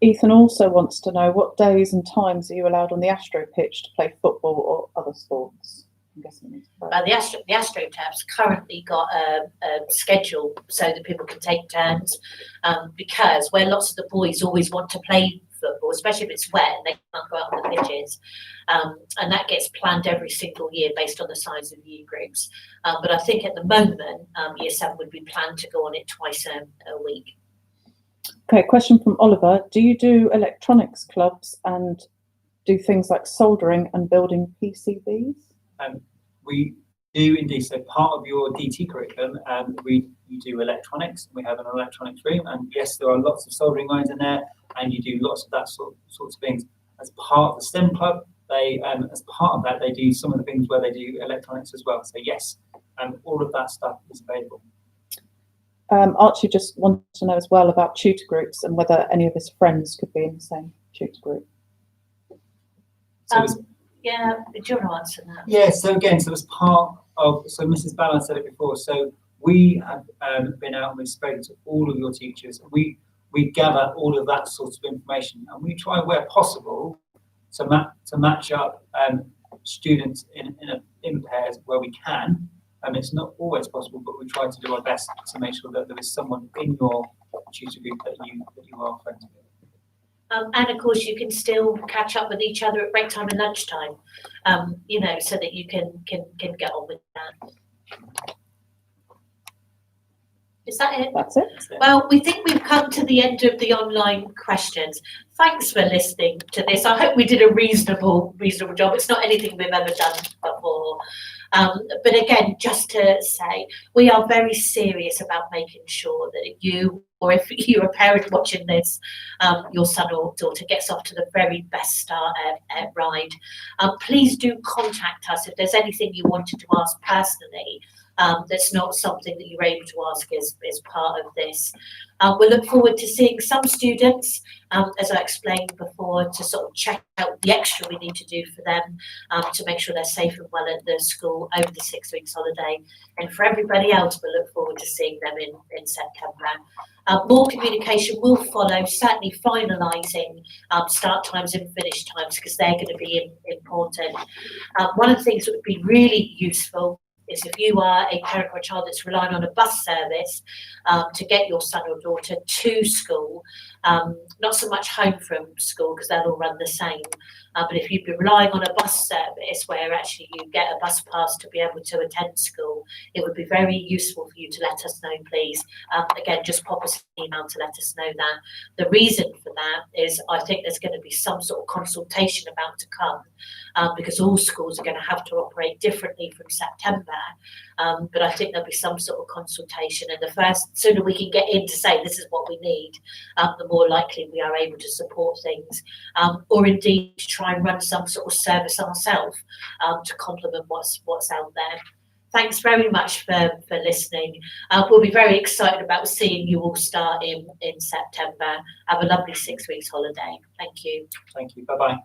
E: Ethan also wants to know what days and times are you allowed on the Astro pitch to play football or other sports? I'm guessing it's both.
A: The AstroTurf's currently got a schedule so that people can take turns, because where lots of the boys always want to play football, especially if it's wet and they can't go out on the pitches, and that gets planned every single year based on the size of year groups. But I think at the moment, Year 7 would be planned to go on it twice a week.
E: Okay, question from Oliver. Do you do electronics clubs and do things like soldering and building PCBs?
B: We do indeed. So part of your DT curriculum, you do electronics. We have an electronics room, and yes, there are lots of soldering lines in there, and you do lots of that sorts of things. As part of the STEM club, as part of that, they do some of the things where they do electronics as well. So yes, all of that stuff is available.
E: Archie just wanted to know as well about tutor groups and whether any of his friends could be in the same tutor group.
B: So
A: Yeah, do you want to answer that?
B: yeah, so again, so as part of, so Mrs. Ballard said it before, so we have been out and we've spoken to all of your teachers. We gather all of that sort of information, and we try where possible to match up students in pairs where we can. It's not always possible, but we try to do our best to make sure that there is someone in your tutor group that you are friends with.
A: And of course, you can still catch up with each other at break time and lunchtime, so that you can get on with that. Is that it?
E: That's it.
A: Well, we think we've come to the end of the online questions. Thanks for listening to this. I hope we did a reasonable job. It's not anything we've ever done before. But again, just to say, we are very serious about making sure that you, or if you're a parent watching this, your son or daughter gets off to the very best start at Ryde. Please do contact us if there's anything you wanted to ask personally. That's not something that you're able to ask as part of this. We look forward to seeing some students, as I explained before, to sort of check out the extra we need to do for them, to make sure they're safe and well at the school over the 6 weeks holiday. And for everybody else, we look forward to seeing them in September. More communication will follow, certainly finalising start times and finish times, because they're going to be important. One of the things that would be really useful is if you are a parent or a child that's relying on a bus service to get your son or daughter to school, not so much home from school because they'll all run the same, but if you've been relying on a bus service where actually you get a bus pass to be able to attend school, it would be very useful for you to let us know, please. Again, just pop us an email to let us know that. The reason for that is I think there's going to be some sort of consultation about to come, because all schools are going to have to operate differently from September. But I think there'll be some sort of consultation, and sooner we can get in to say this is what we need, the more likely we are able to support things, or indeed to try and run some sort of service ourselves to complement what's out there. Thanks very much for listening. We'll be very excited about seeing you all start in September. Have a lovely 6 weeks holiday. Thank you.
B: Thank you. Bye-bye.